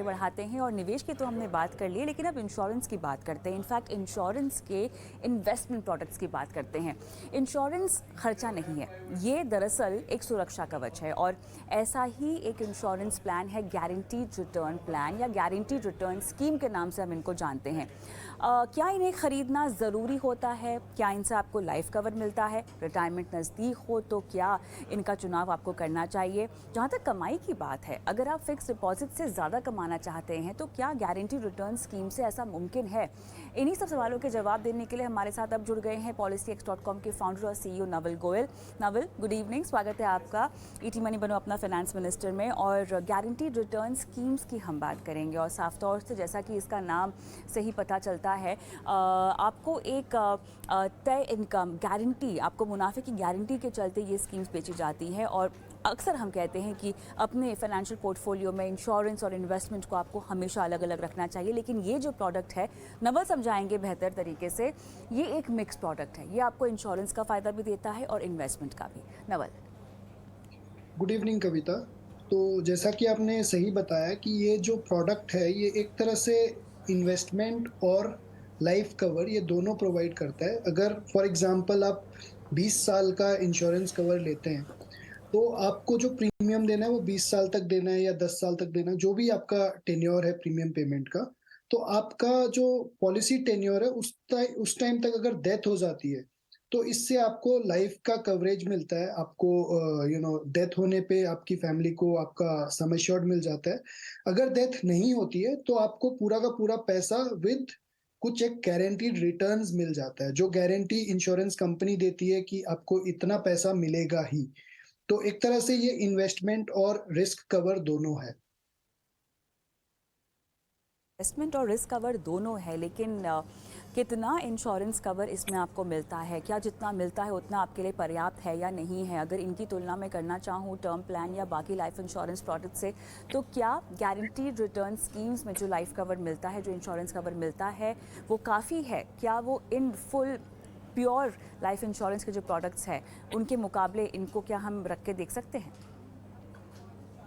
आगे बढ़ाते हैं। और निवेश की तो हमने बात कर ली, लेकिन अब इंश्योरेंस की बात करते हैं। इनफैक्ट इंश्योरेंस के इन्वेस्टमेंट प्रोडक्ट्स की बात करते हैं। इंश्योरेंस खर्चा नहीं है, ये दरअसल एक सुरक्षा कवच है। और ऐसा ही एक इंश्योरेंस प्लान है गारंटीड रिटर्न प्लान, या गारंटीड रिटर्न स्कीम के नाम से हम इनको जानते हैं। क्या इन्हें खरीदना ज़रूरी होता है? क्या इनसे आपको लाइफ कवर मिलता है? रिटायरमेंट नज़दीक हो तो क्या इनका चुनाव आपको करना चाहिए? जहाँ तक कमाई की बात है, अगर आप फिक्स डिपॉजिट से ज़्यादा कमाना चाहते हैं तो क्या गारंटीड रिटर्न स्कीम से ऐसा मुमकिन है? इन्हीं सब सवालों के जवाब देने के लिए हमारे साथ अब जुड़ गए हैं PolicyX.com के फाउंडर और CEO Naval Goyal. Naval, good evening, स्वागत है आपका ईटी मनी बनो अपना फाइनेंस मिनिस्टर में। और गारंटीड रिटर्न स्कीम्स की हम बात करेंगे, और साफ तौर से जैसा कि इसका नाम से ही पता चलता है, आपको एक तय इनकम गारंटी, आपको मुनाफे की गारंटी के चलते ये स्कीम्स बेची जाती है। और अक्सर हम कहते हैं कि अपने फाइनेंशियल पोर्टफोलियो में इंश्योरेंस और इन्वेस्टमेंट को आपको हमेशा अलग अलग रखना चाहिए। लेकिन ये जो प्रोडक्ट है, नवल समझाएंगे बेहतर तरीके से, ये एक मिक्स प्रोडक्ट है। ये आपको इंश्योरेंस का फ़ायदा भी देता है और इन्वेस्टमेंट का भी। नवल। गुड इवनिंग कविता। तो जैसा कि आपने सही बताया कि ये जो प्रोडक्ट है ये एक तरह से इन्वेस्टमेंट और लाइफ कवर ये दोनों प्रोवाइड करता है। अगर फॉर एग्जांपल आप 20 साल का इंश्योरेंस कवर लेते हैं तो आपको जो प्रीमियम देना है वो 20 साल तक देना है या 10 साल तक देना है, जो भी आपका टेन्योर है प्रीमियम पेमेंट का। तो आपका जो पॉलिसी टेन्योर है उस टाइम तक अगर डेथ हो जाती है तो इससे आपको लाइफ का कवरेज मिलता है। आपको डेथ होने पे आपकी फैमिली को आपका सम एश्योर्ड मिल जाता है। अगर डेथ नहीं होती है तो आपको पूरा का पूरा पैसा विद कुछ एक गारंटीड रिटर्न्स मिल जाता है, जो गारंटी इंश्योरेंस कंपनी देती है कि आपको इतना पैसा मिलेगा ही। तो एक तरह से ये इन्वेस्टमेंट और रिस्क कवर दोनों है। इन्वेस्टमेंट और रिस्क कवर दोनों है, लेकिन कितना इंश्योरेंस कवर इसमें आपको मिलता है? क्या जितना मिलता है उतना आपके लिए पर्याप्त है या नहीं है? अगर इनकी तुलना में करना चाहूँ टर्म प्लान या बाकी लाइफ इंश्योरेंस प्रोडक्ट से, तो क्या गारंटीड रिटर्न स्कीम्स में जो लाइफ कवर मिलता है, जो इंश्योरेंस कवर मिलता है, वो काफ़ी है? क्या वो in full pure life insurance के जो प्रोडक्ट्स हैं उनके मुकाबले इनको क्या हम रख के देख सकते हैं?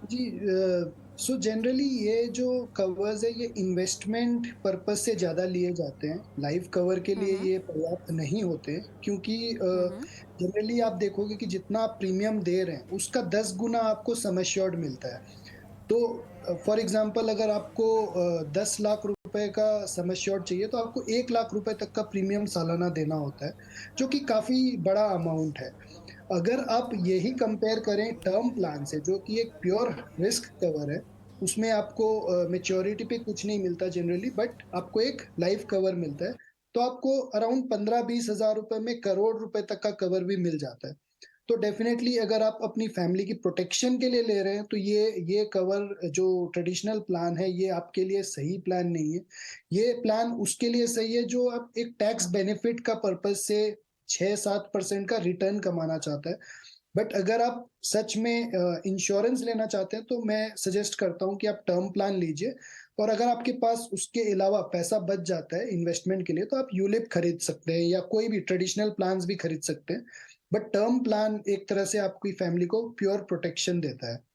जी, सो जनरली ये जो कवर्स है ये इन्वेस्टमेंट पर्पस से ज़्यादा लिए जाते हैं। लाइफ कवर के लिए हम्म। ये पर्याप्त नहीं होते हैं, क्योंकि हम्म। जनरली आप देखोगे कि जितना आप प्रीमियम दे रहे हैं उसका 10 गुना आपको सम एश्योर्ड मिलता है। तो फॉर एग्जांपल अगर आपको 10 लाख रुपए का सम एश्योर्ड चाहिए तो आपको 1 लाख रुपए तक का प्रीमियम सालाना देना होता है, जो कि काफ़ी बड़ा अमाउंट है। अगर आप यही कंपेयर करें टर्म प्लान से, जो कि एक प्योर रिस्क कवर है, उसमें आपको मैच्योरिटी पे कुछ नहीं मिलता जनरली, बट आपको एक लाइफ कवर मिलता है। तो आपको अराउंड 15-20 हज़ार रुपए में करोड़ रुपए तक का कवर भी मिल जाता है। तो डेफ़िनेटली अगर आप अपनी फैमिली की प्रोटेक्शन के लिए ले रहे हैं, तो ये कवर जो ट्रेडिशनल प्लान है, ये आपके लिए सही प्लान नहीं है। ये प्लान उसके लिए सही है जो आप एक टैक्स बेनिफिट का पर्पज़ से 6-7% का रिटर्न कमाना चाहता है। बट अगर आप सच में इंश्योरेंस लेना चाहते हैं तो मैं सजेस्ट करता हूँ कि आप टर्म प्लान लीजिए। और अगर आपके पास उसके अलावा पैसा बच जाता है इन्वेस्टमेंट के लिए तो आप यूलिप खरीद सकते हैं या कोई भी ट्रेडिशनल प्लान्स भी खरीद सकते हैं। बट टर्म प्लान एक तरह से आपकी फैमिली को प्योर प्रोटेक्शन देता है।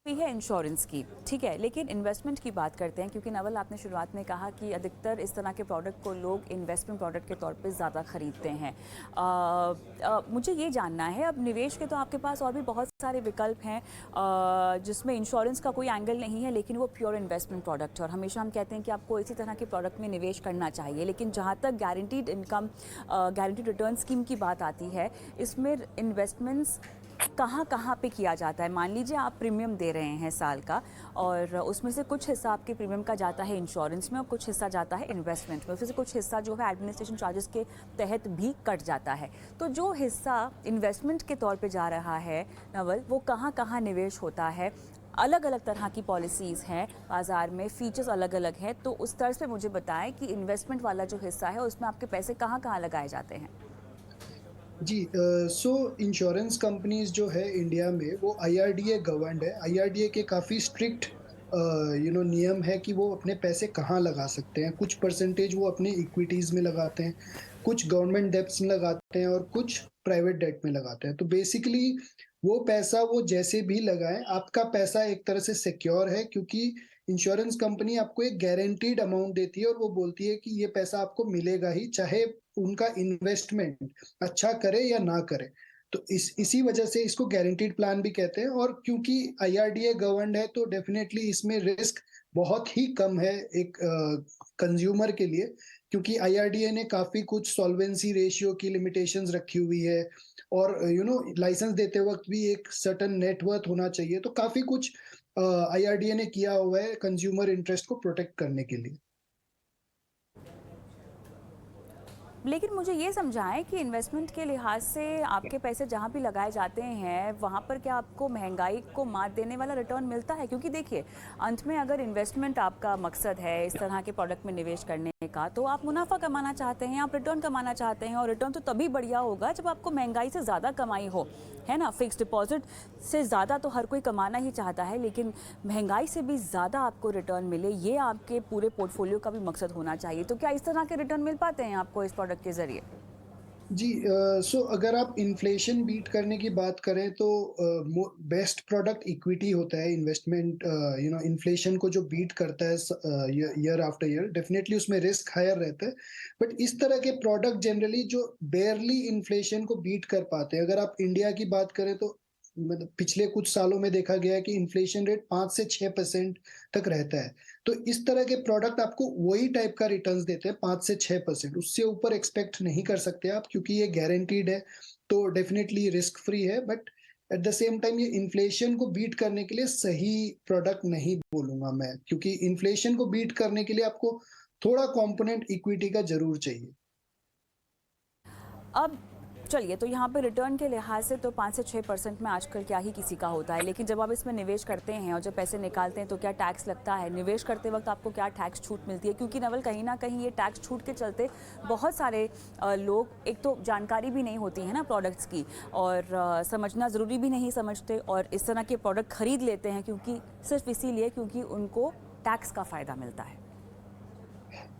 भी है इंश्योरेंस की, ठीक है, लेकिन इन्वेस्टमेंट की बात करते हैं, क्योंकि नवल आपने शुरुआत में कहा कि अधिकतर इस तरह के प्रोडक्ट को लोग इन्वेस्टमेंट प्रोडक्ट के तौर पे ज़्यादा खरीदते हैं। मुझे ये जानना है, अब निवेश के तो आपके पास और भी बहुत सारे विकल्प हैं जिसमें इंश्योरेंस का कोई एंगल नहीं है, लेकिन वो प्योर इन्वेस्टमेंट प्रोडक्ट है। और हमेशा हम कहते हैं कि आपको इसी तरह के प्रोडक्ट में निवेश करना चाहिए। लेकिन जहाँ तक guaranteed income, guaranteed return scheme की बात आती है, इसमें इन्वेस्टमेंट्स कहाँ कहाँ पे किया जाता है? मान लीजिए आप प्रीमियम दे रहे हैं साल का, और उसमें से कुछ हिस्सा आपके प्रीमियम का जाता है इंश्योरेंस में और कुछ हिस्सा जाता है इन्वेस्टमेंट में, उसमें से कुछ हिस्सा जो है एडमिनिस्ट्रेशन चार्जेस के तहत भी कट जाता है। तो जो हिस्सा इन्वेस्टमेंट के तौर पे जा रहा है नवल, वो कहाँ कहाँ निवेश होता है? अलग अलग तरह की पॉलिसीज़ हैं बाज़ार में, फीचर्स अलग अलग हैं, तो उस तरह से मुझे बताएं कि इन्वेस्टमेंट वाला जो हिस्सा है उसमें आपके पैसे कहाँ कहाँ लगाए जाते हैं? जी, सो इंश्योरेंस कंपनीज जो है इंडिया में वो आईआरडीए गवर्नड है। आईआरडीए के काफ़ी स्ट्रिक्ट नियम है कि वो अपने पैसे कहाँ लगा सकते हैं। कुछ परसेंटेज वो अपने इक्विटीज़ में लगाते हैं, कुछ गवर्नमेंट डेब्ट्स में लगाते हैं और कुछ प्राइवेट डेट में लगाते हैं। तो बेसिकली वो पैसा वो जैसे भी लगाएँ, आपका पैसा एक तरह से सिक्योर है, क्योंकि इंश्योरेंस कंपनी आपको एक गारंटीड अमाउंट देती है और वो बोलती है कि ये पैसा आपको मिलेगा ही, चाहे उनका इन्वेस्टमेंट अच्छा करे या ना करे। तो इसी वजह से इसको गारंटीड प्लान भी कहते हैं, और क्योंकि आईआरडीए गवर्न्ड है तो डेफिनिटली इसमें रिस्क बहुत ही कम है एक कंज्यूमर के लिए, क्योंकि आईआरडीए ने काफ़ी कुछ सॉल्वेंसी रेशियो की लिमिटेशंस रखी हुई है, और लाइसेंस देते वक़्त भी एक सर्टेन नेट वर्थ होना चाहिए। तो काफ़ी कुछ आईआरडीए ने किया हुआ है कंज्यूमर इंटरेस्ट को प्रोटेक्ट करने के लिए। लेकिन मुझे ये समझाएं कि इन्वेस्टमेंट के लिहाज से आपके पैसे जहाँ भी लगाए जाते हैं वहाँ पर क्या आपको महंगाई को मात देने वाला रिटर्न मिलता है? क्योंकि देखिए, अंत में अगर इन्वेस्टमेंट आपका मकसद है इस तरह के प्रोडक्ट में निवेश करने का, तो आप मुनाफा कमाना चाहते हैं, आप रिटर्न कमाना चाहते हैं, और रिटर्न तो तभी बढ़िया होगा जब आपको महंगाई से ज़्यादा कमाई हो, है ना? फिक्स डिपॉजिट से ज़्यादा तो हर कोई कमाना ही चाहता है, लेकिन महंगाई से भी ज़्यादा आपको रिटर्न मिले, ये आपके पूरे पोर्टफोलियो का भी मकसद होना चाहिए। तो क्या इस तरह के रिटर्न मिल पाते हैं आपको इस प्रोडक्ट के ज़रिए? जी, सो अगर आप इन्फ्लेशन बीट करने की बात करें तो बेस्ट प्रोडक्ट इक्विटी होता है, इन्वेस्टमेंट इन्फ्लेशन को जो बीट करता है ईयर आफ्टर ईयर, डेफिनेटली उसमें रिस्क हायर रहता है। बट इस तरह के प्रोडक्ट जनरली जो बेयरली इन्फ्लेशन को बीट कर पाते हैं, अगर आप इंडिया की बात करें तो मतलब पिछले कुछ सालों में देखा गया है कि इन्फ्लेशन रेट 5 से 6% तक रहता है। तो इस तरह के प्रोडक्ट आपको वही टाइप का रिटर्न्स देते हैं, 5 से 6%, उससे ऊपर एक्सपेक्ट नहीं कर सकते आप, क्योंकि ये गारंटीड है, तो डेफिनिटली रिस्क फ्री है। But at the same time ये इन्फ्लेशन को बीट करने के लिए सही प्रोडक्ट नहीं बोलूंगा मैं, क्योंकि इन्फ्लेशन को बीट करने के लिए आपको थोड़ा कंपोनेंट इक्विटी का जरूर चाहिए। अब चलिए, तो यहाँ पे रिटर्न के लिहाज से तो 5 से 6% में आजकल क्या ही किसी का होता है, लेकिन जब आप इसमें निवेश करते हैं और जब पैसे निकालते हैं तो क्या टैक्स लगता है? निवेश करते वक्त आपको क्या टैक्स छूट मिलती है? क्योंकि नवल, कहीं ना कहीं ये टैक्स छूट के चलते बहुत सारे लोग, एक तो जानकारी भी नहीं होती है ना प्रोडक्ट्स की, और समझना ज़रूरी भी नहीं समझते, और इस तरह के प्रोडक्ट खरीद लेते हैं क्योंकि सिर्फ इसीलिए क्योंकि उनको टैक्स का फ़ायदा मिलता है।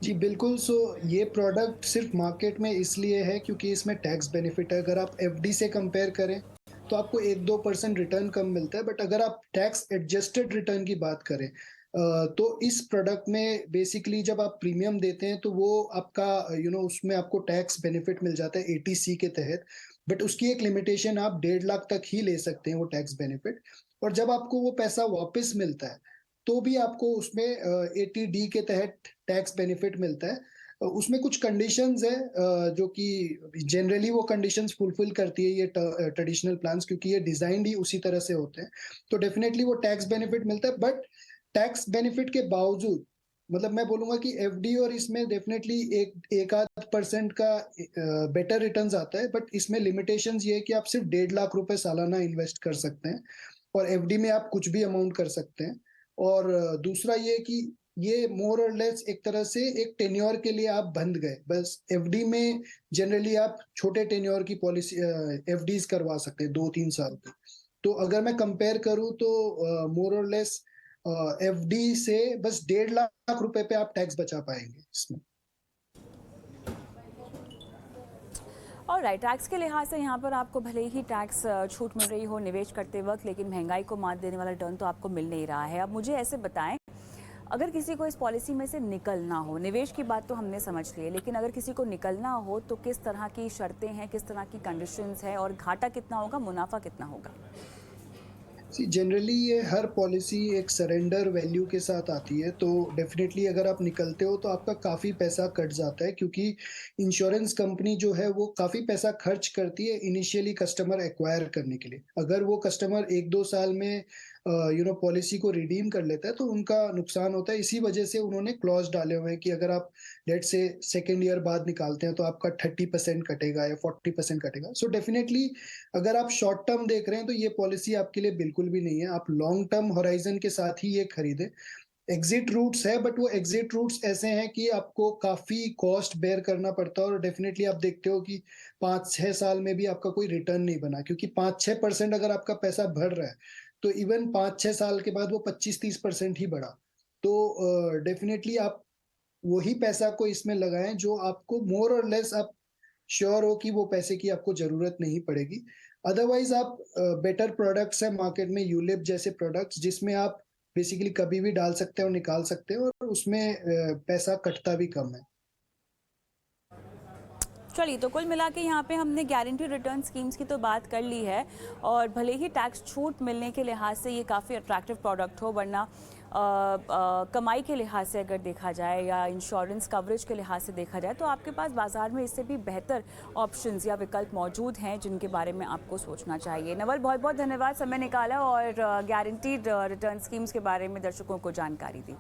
जी, बिल्कुल। सो ये प्रोडक्ट सिर्फ़ मार्केट में इसलिए है क्योंकि इसमें टैक्स बेनिफिट है। अगर आप एफडी से कंपेयर करें, तो आपको 1-2% रिटर्न कम मिलता है, बट अगर आप टैक्स एडजस्टेड रिटर्न की बात करें, तो इस प्रोडक्ट में बेसिकली जब आप प्रीमियम देते हैं, तो वो आपका उसमें आपको टैक्स बेनिफिट मिल जाता है एटीसी के तहत। बट उसकी एक लिमिटेशन, आप 1.5 लाख तक ही ले सकते हैं वो टैक्स बेनिफिट, और जब आपको वो पैसा वापस मिलता है, तो भी आपको उसमें 80D के तहत टैक्स बेनिफिट मिलता है। उसमें कुछ कंडीशंस हैं, जो कि जनरली वो कंडीशंस फुलफिल करती है ये ट्रेडिशनल प्लान्स, क्योंकि ये डिज़ाइन्ड ही उसी तरह से होते हैं। तो डेफिनिटली वो टैक्स बेनिफिट मिलता है, बट टैक्स बेनिफिट के बावजूद मतलब मैं बोलूँगा कि एफडी और इसमें डेफिनिटली एक एक आध परसेंट का बेटर रिटर्न्स आता है, बट इसमें लिमिटेशंस ये है कि आप सिर्फ 1.5 लाख रुपए सालाना इन्वेस्ट कर सकते हैं, और एफडी में आप कुछ भी अमाउंट कर सकते हैं। और दूसरा ये कि ये मोर और लेस एक तरह से एक टेन्योर के लिए आप बंध गए। बस एफडी में जनरली आप छोटे टेन्योर की पॉलिसी एफडीज़ करवा सकते हैं 2-3 साल की। तो अगर मैं कंपेयर करूँ तो मोर और लेस एफडी से बस 1.5 लाख रुपए पे आप टैक्स बचा पाएँगे इसमें। और राइट, टैक्स के लिहाज से यहाँ पर आपको भले ही टैक्स छूट मिल रही हो निवेश करते वक्त, लेकिन महंगाई को मात देने वाला रिटर्न तो आपको मिल नहीं रहा है। अब मुझे ऐसे बताएं, अगर किसी को इस पॉलिसी में से निकलना हो, निवेश की बात तो हमने समझ ली है, लेकिन अगर किसी को निकलना हो तो किस तरह की शर्तें हैं, किस तरह की कंडीशंस है, और घाटा कितना होगा, मुनाफा कितना होगा? सी जनरली ये हर पॉलिसी एक सरेंडर वैल्यू के साथ आती है, तो डेफिनेटली अगर आप निकलते हो तो आपका काफ़ी पैसा कट जाता है, क्योंकि इंश्योरेंस कंपनी जो है वो काफ़ी पैसा खर्च करती है इनिशियली कस्टमर एक्वायर करने के लिए। अगर वो कस्टमर 1-2 साल में पॉलिसी को रिडीम कर लेता है तो उनका नुकसान होता है। इसी वजह से उन्होंने क्लॉज़ डाले हुए हैं कि अगर आप लेट्स से सेकंड ईयर बाद निकालते हैं तो आपका 30% कटेगा या 40% कटेगा। सो डेफिनेटली अगर आप शॉर्ट टर्म देख रहे हैं तो ये पॉलिसी आपके लिए बिल्कुल भी नहीं है। आप लॉन्ग टर्म होराइज़न के साथ ही ये खरीदें। एग्ज़िट रूट्स है, बट वो एग्ज़िट रूट्स ऐसे हैं कि आपको काफ़ी कॉस्ट बेयर करना पड़ता है, और डेफिनिटली आप देखते हो कि 5-6 साल में भी आपका कोई रिटर्न नहीं बना, क्योंकि 5-6% अगर आपका पैसा बढ़ रहा है, तो इवन 5-6 साल के बाद वो 25-30% ही बढ़ा। तो डेफिनिटली आप वही पैसा को इसमें लगाएँ जो आपको मोर और लेस आप श्योर हो कि वो पैसे की आपको ज़रूरत नहीं पड़ेगी। अदरवाइज़ आप बेटर प्रोडक्ट्स हैं मार्केट में, यूलिप जैसे प्रोडक्ट्स जिसमें आप बेसिकली कभी भी डाल सकते हो, निकाल सकते हो और उसमें पैसा कटता भी कम है। चलिए, तो कुल मिला के यहाँ पे हमने गारंटी रिटर्न स्कीम्स की तो बात कर ली है, और भले ही टैक्स छूट मिलने के लिहाज से ये काफ़ी अट्रैक्टिव प्रोडक्ट हो, वरना कमाई के लिहाज से अगर देखा जाए या इंश्योरेंस कवरेज के लिहाज से देखा जाए तो आपके पास बाज़ार में इससे भी बेहतर ऑप्शंस या विकल्प मौजूद हैं जिनके बारे में आपको सोचना चाहिए। नवल, बहुत बहुत धन्यवाद समय निकाला और गारंटीड रिटर्न स्कीम्स के बारे में दर्शकों को जानकारी दी।